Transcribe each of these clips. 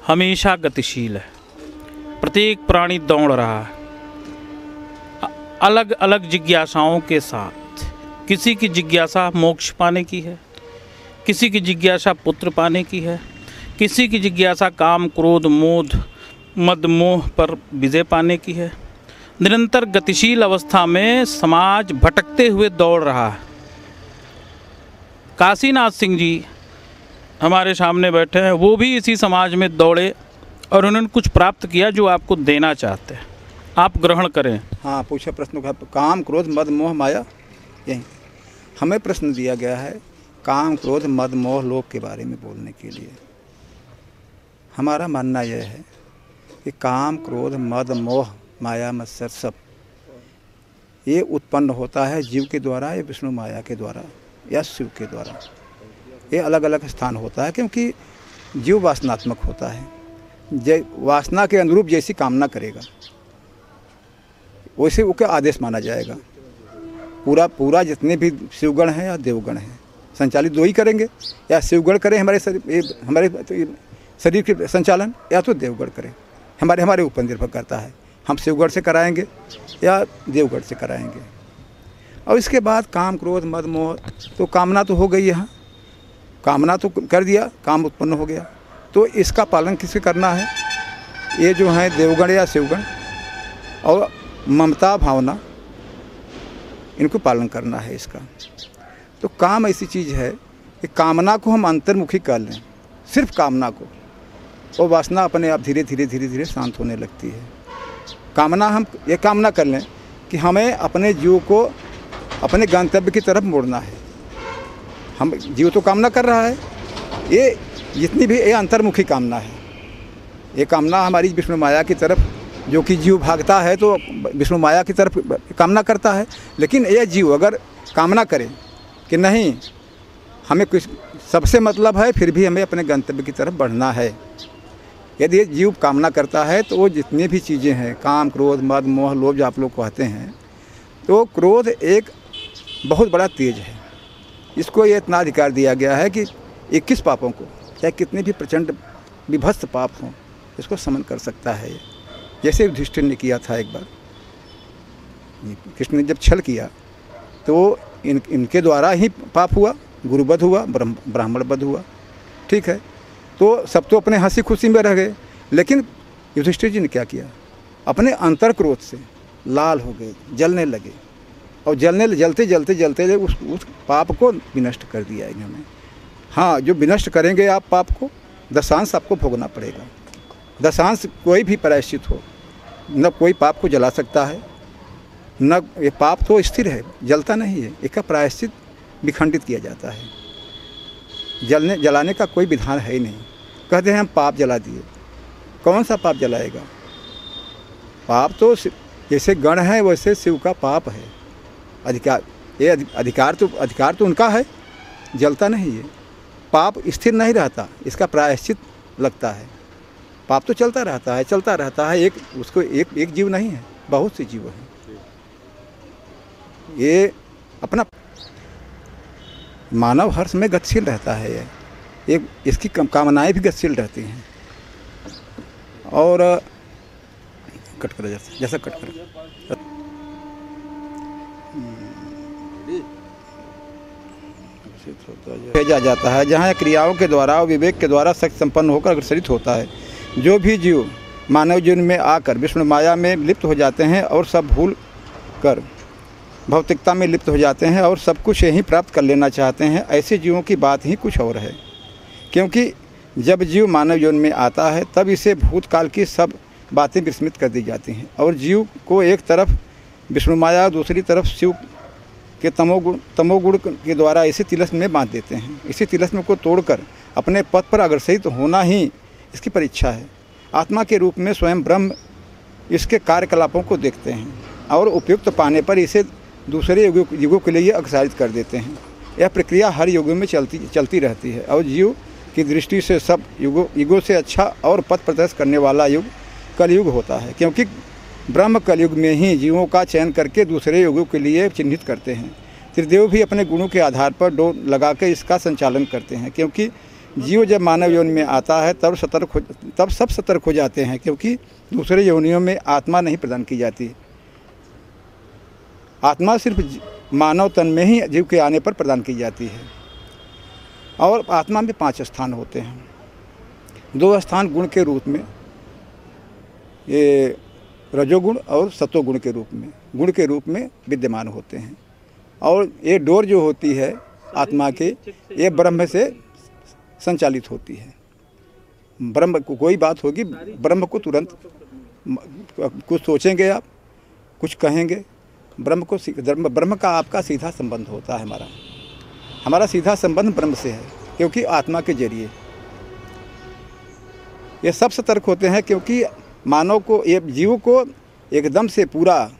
हमेशा गतिशील है। प्रत्येक प्राणी दौड़ रहा है अलग अलग जिज्ञासाओं के साथ। किसी की जिज्ञासा मोक्ष पाने की है, किसी की जिज्ञासा पुत्र पाने की है, किसी की जिज्ञासा काम क्रोध मोद मद मोह पर विजय पाने की है। निरंतर गतिशील अवस्था में समाज भटकते हुए दौड़ रहा है। काशीनाथ सिंह जी हमारे सामने बैठे हैं, वो भी इसी समाज में दौड़े और उन्होंने कुछ प्राप्त किया जो आपको देना चाहते हैं, आप ग्रहण करें। हाँ, पूछा प्रश्न का। काम क्रोध मद मोह माया, यही हमें प्रश्न दिया गया है। काम क्रोध मद मोह लोभ के बारे में बोलने के लिए हमारा मानना यह है कि काम क्रोध मद मोह माया मत्सर सब ये उत्पन्न होता है जीव के द्वारा या विष्णु माया के द्वारा या शिव के द्वारा। ये अलग अलग स्थान होता है क्योंकि जीव वासनात्मक होता है। वासना के अनुरूप जैसी कामना करेगा वैसे उसके आदेश माना जाएगा। पूरा पूरा जितने भी शिवगण हैं या देवगण हैं संचालित दो ही करेंगे, या शिवगण करें हमारे शरीर के संचालन, या तो देवगण करें। हमारे ऊपर निर्भर करता है, हम शिवगढ़ से कराएंगे या देवगढ़ से कराएंगे। और इसके बाद काम क्रोध मद मोह, तो कामना तो हो गई यहाँ, कामना तो कर दिया, काम उत्पन्न हो गया, तो इसका पालन किससे करना है? ये जो हैं देवगण या शिवगण और ममता भावना, इनको पालन करना है इसका। तो काम ऐसी चीज़ है कि कामना को हम अंतर्मुखी कर लें, सिर्फ कामना को, और वासना अपने आप धीरे धीरे शांत होने लगती है। कामना हम ये कामना कर लें कि हमें अपने जीव को अपने गंतव्य की तरफ मोड़ना है। हम जीव तो कामना कर रहा है, ये जितनी भी ये अंतर्मुखी कामना है। ये कामना हमारी विष्णु माया की तरफ, जो कि जीव भागता है तो विष्णु माया की तरफ कामना करता है। लेकिन ये जीव अगर कामना करे कि नहीं हमें कुछ सबसे मतलब है, फिर भी हमें अपने गंतव्य की तरफ बढ़ना है, यदि ये जीव कामना करता है तो वो जितनी भी चीज़ें हैं काम क्रोध मद मोह लोभ जो आप लोग कहते हैं, तो क्रोध एक बहुत बड़ा तेज है। इसको ये इतना अधिकार दिया गया है कि 21 पापों को, चाहे कितने भी प्रचंड विभत्स पाप हों, इसको समन कर सकता है। जैसे युधिष्ठिर ने किया था एक बार, कृष्ण ने जब छल किया तो इनके द्वारा ही पाप हुआ, गुरुवध हुआ, ब्राह्मण वध हुआ, ठीक है। तो सब तो अपने हंसी खुशी में रह गए, लेकिन युधिष्ठिर जी ने क्या किया? अपने अंतर क्रोध से लाल हो गए, जलने लगे, और जलते उस पाप को विनष्ट कर दिया इन्होंने। हाँ, जो विनष्ट करेंगे आप पाप को, दशांश आपको भोगना पड़ेगा। दशांश कोई भी प्रायश्चित हो, न कोई पाप को जला सकता है, न ये पाप तो स्थिर है, जलता नहीं है, इसका प्रायश्चित विखंडित किया जाता है। जलाने का कोई विधान है ही नहीं। कहते हैं हम पाप जला दिए, कौन सा पाप जलाएगा? पाप तो जैसे गण है वैसे शिव का पाप है। अधिकार तो उनका है, जलता नहीं है। पाप स्थिर नहीं रहता, इसका प्रायश्चित लगता है। पाप तो चलता रहता है। उसको एक जीव नहीं है, बहुत से जीव हैं। ये अपना मानव हर्ष में गतिशील रहता है। ये इसकी कामनाएं भी गतिशील रहती हैं। और कट कर जैसा कट कर भेजा जाता है, जहाँ क्रियाओं के द्वारा और विवेक के द्वारा शक्ति संपन्न होकर अग्रसरित होता है। जो भी जीव मानव जीवन में आकर विष्णु माया में लिप्त हो जाते हैं और सब भूल कर भौतिकता में लिप्त हो जाते हैं और सब कुछ यहीं प्राप्त कर लेना चाहते हैं, ऐसे जीवों की बात ही कुछ और है। क्योंकि जब जीव मानव जीवन में आता है तब इसे भूतकाल की सब बातें विस्मृत कर दी जाती हैं और जीव को एक तरफ विष्णु माया, दूसरी तरफ शिव के तमोगुण के द्वारा इसी तिलस्म में बांध देते हैं। इसी तिलस्म को तोड़कर अपने पथ पर अग्रसरित होना ही इसकी परीक्षा है। आत्मा के रूप में स्वयं ब्रह्म इसके कार्यकलापों को देखते हैं और उपयुक्त पाने पर इसे दूसरे युगों के लिए अग्रसरित कर देते हैं। यह प्रक्रिया हर युगों में चलती रहती है और जीव की दृष्टि से सब युगों से अच्छा और पथ प्रदर्शन करने वाला युग कलयुग होता है, क्योंकि ब्रह्म कलयुग में ही जीवों का चयन करके दूसरे युगों के लिए चिन्हित करते हैं। त्रिदेव भी अपने गुणों के आधार पर डोर लगाकर इसका संचालन करते हैं, क्योंकि जीव जब मानव यौन में आता है तब सब सतर्क हो जाते हैं, क्योंकि दूसरे योनियों में आत्मा नहीं प्रदान की जाती। आत्मा सिर्फ मानव तन में ही जीव के आने पर प्रदान की जाती है। और आत्मा में 5 स्थान होते हैं। 2 स्थान गुण के रूप में, ये रजोगुण और सतोगुण के रूप में, गुण के रूप में विद्यमान होते हैं। और ये डोर जो होती है आत्मा के, ये ब्रह्म से संचालित होती है। ब्रह्म को कोई बात होगी, ब्रह्म को तुरंत कुछ सोचेंगे आप, कुछ कहेंगे, ब्रह्म का आपका सीधा संबंध होता है। हमारा सीधा संबंध ब्रह्म से है, क्योंकि आत्मा के जरिए ये सब सतर्क होते हैं, क्योंकि मानव को, ये जीव को एकदम से पूरा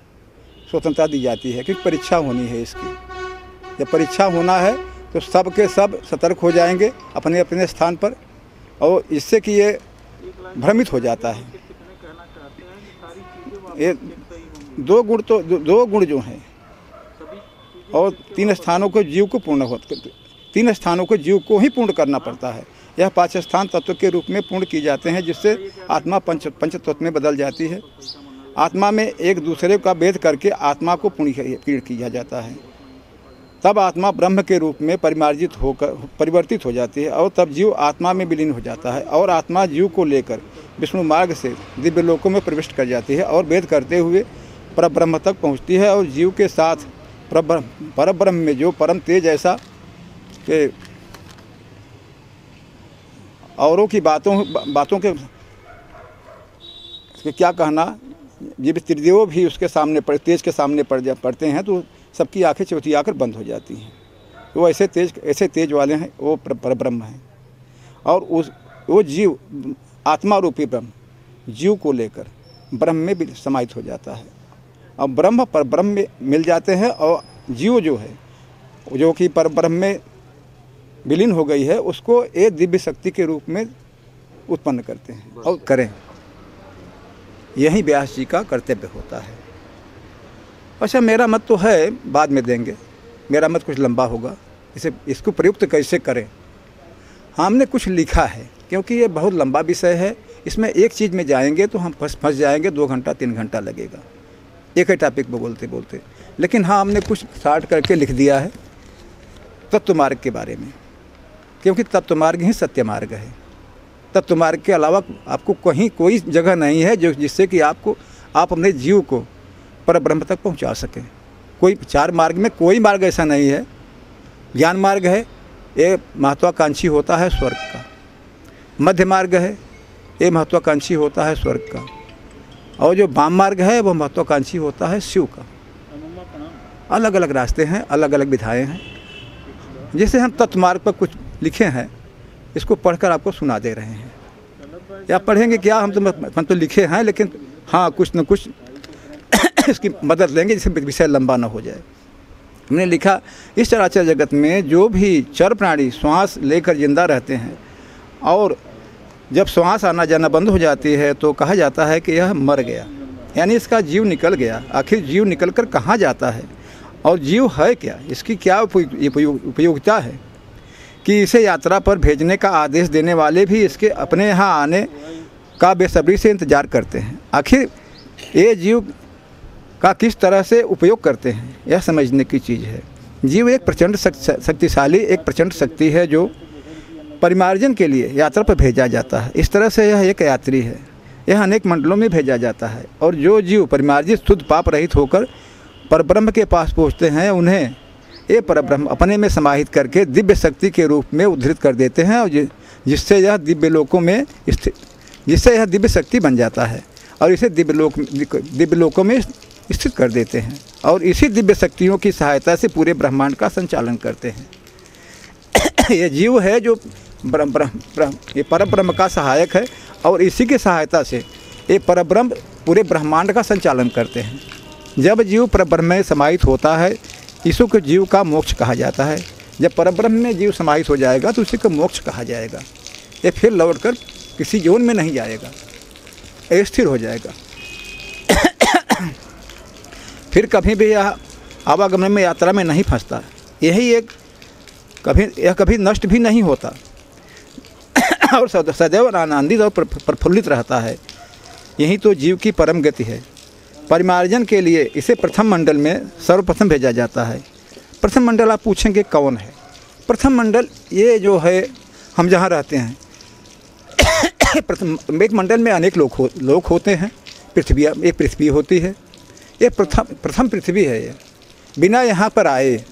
स्वतंत्रता दी जाती है, क्योंकि परीक्षा होनी है इसकी। जब परीक्षा होना है तो सब के सब सतर्क हो जाएंगे अपने अपने स्थान पर, और इससे कि ये भ्रमित हो जाता है। ये 2 गुण जो हैं, और 3 स्थानों को जीव को 3 स्थानों को जीव को ही पूर्ण करना पड़ता है। यह 5 स्थान तत्व के रूप में पूर्ण किए जाते हैं, जिससे आत्मा पंच तत्व में बदल जाती है। आत्मा में एक दूसरे का भेद करके आत्मा को पूर्ण किया जाता है। तब आत्मा ब्रह्म के रूप में परिवर्तित हो जाती है, और तब जीव आत्मा में विलीन हो जाता है, और आत्मा जीव को लेकर विष्णु मार्ग से दिव्य लोकों में प्रविष्ट कर जाती है, और भेद करते हुए परब्रह्म तक पहुँचती है। और जीव के साथ परब्रह्म में जो परम तेज ऐसा कि औरों की बातों के क्या कहना, जब त्रिदेव भी उसके सामने तेज के सामने पड़ते हैं तो सबकी आंखें चौथियाकर बंद हो जाती हैं। वो ऐसे तेज वाले हैं, वो परब्रह्म हैं। और वो जीव आत्मा रूपी ब्रह्म जीव को लेकर ब्रह्म में भी समाहित हो जाता है, और ब्रह्म परब्रह्म में मिल जाते हैं। और जीव जो है, जो कि परब्रह्म में विलीन हो गई है, उसको एक दिव्य शक्ति के रूप में उत्पन्न करते हैं और करें। यही व्यास जी का कर्तव्य होता है। अच्छा, मेरा मत तो है, बाद में देंगे, मेरा मत कुछ लंबा होगा, इसको प्रयुक्त कैसे करें। हमने कुछ लिखा है, क्योंकि ये बहुत लंबा विषय है। इसमें एक चीज़ में जाएंगे तो हम फंस जाएंगे, 2 घंटा 3 घंटा लगेगा एक ही टॉपिक पर बोलते बोलते। लेकिन हाँ, हमने कुछ शार्ट करके लिख दिया है तत्व मार्ग के बारे में, क्योंकि तत्व मार्ग ही सत्य मार्ग है। तत्व मार्ग के अलावा आपको कहीं कोई जगह नहीं है जिससे कि आप अपने जीव को परब्रह्म तक पहुंचा सकें। कोई 4 मार्ग में कोई मार्ग ऐसा नहीं है। ज्ञान मार्ग है, ये महत्वाकांक्षी होता है स्वर्ग का। मध्य मार्ग है, ये महत्वाकांक्षी होता है स्वर्ग का। और जो वाम मार्ग है, वो महत्वाकांक्षी होता है शिव का। अलग अलग रास्ते हैं, अलग अलग विधाएँ हैं। जैसे हम तत्व मार्ग पर कुछ लिखे हैं, इसको पढ़कर आपको सुना दे रहे हैं। या पढ़ेंगे क्या, हम तो लिखे हैं, लेकिन हाँ कुछ न कुछ इसकी मदद लेंगे, जिससे विषय लंबा ना हो जाए। हमने लिखा, इस चराचर जगत में जो भी चर प्राणी श्वास लेकर जिंदा रहते हैं, और जब श्वास आना जाना बंद हो जाती है तो कहा जाता है कि यह मर गया, यानी इसका जीव निकल गया। आखिर जीव निकल कर कहाँ जाता है, और जीव है क्या, इसकी क्या उपयोगिता है कि इसे यात्रा पर भेजने का आदेश देने वाले भी इसके अपने यहाँ आने का बेसब्री से इंतज़ार करते हैं। आखिर ये जीव का किस तरह से उपयोग करते हैं, यह समझने की चीज़ है। जीव एक प्रचंड शक्तिशाली एक प्रचंड शक्ति है, जो परिमार्जन के लिए यात्रा पर भेजा जाता है। इस तरह से यह एक यात्री है, यह अनेक मंडलों में भेजा जाता है। और जो जीव परिमार्जित शुद्ध पाप रहित होकर परब्रह्म के पास पहुँचते हैं, उन्हें ये परब्रह्म अपने में समाहित करके दिव्य शक्ति के रूप में उद्धृत कर देते हैं, और जिससे यह दिव्य शक्ति बन जाता है, और इसे दिव्य लोकों में स्थित कर देते हैं, और इसी दिव्य शक्तियों की सहायता से पूरे ब्रह्मांड का संचालन करते हैं। ये जीव है जो ये परब्रह्म का सहायक है, और इसी की सहायता से ये परब्रह्म पूरे ब्रह्मांड का संचालन करते हैं। जब जीव परब्रह्म में समाहित होता है, इसी को जीव का मोक्ष कहा जाता है। जब परब्रह्म में जीव समाहित हो जाएगा तो उसी को मोक्ष कहा जाएगा। ये फिर लौटकर किसी जीवन में नहीं जाएगा, स्थिर हो जाएगा। फिर कभी भी यह आवागमन में यात्रा में नहीं फंसता। यही एक कभी नष्ट भी नहीं होता। और सदैव आनंदित और प्रफुल्लित रहता है। यही तो जीव की परम गति है। परिमार्जन के लिए इसे प्रथम मंडल में सर्वप्रथम भेजा जाता है। प्रथम मंडल आप पूछेंगे कौन है? प्रथम मंडल ये जो है हम जहाँ रहते हैं प्रथम एक मंडल में अनेक लोग होते हैं। पृथ्वी, एक पृथ्वी होती है, ये प्रथम पृथ्वी है। ये बिना यहाँ पर आए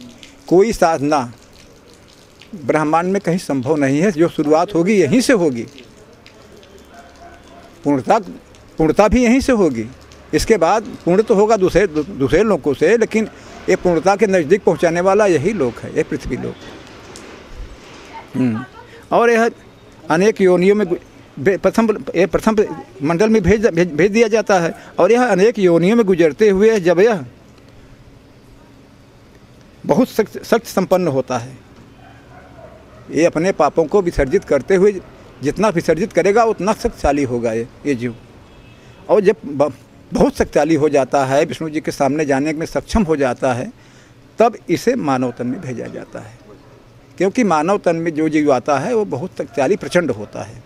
कोई साधना ब्रह्मांड में कहीं संभव नहीं है। जो शुरुआत होगी यहीं से होगी, पूर्णता भी यहीं से होगी। इसके बाद पूर्ण तो होगा दूसरे लोगों से, लेकिन ये पूर्णता के नज़दीक पहुँचाने वाला यही लोक है, ये पृथ्वी लोक। और यह अनेक योनियों में प्रथम मंडल में भेज दिया जाता है। और यह अनेक योनियों में गुजरते हुए जब यह बहुत शक्ति संपन्न होता है, ये अपने पापों को विसर्जित करते हुए जितना विसर्जित करेगा उतना शक्तिशाली होगा ये जीव। और जब बहुत शक्तिशाली हो जाता है, विष्णु जी के सामने जाने में सक्षम हो जाता है, तब इसे मानव तन में भेजा जाता है। क्योंकि मानव तन में जो जीव आता है वो बहुत शक्तिशाली प्रचंड होता है।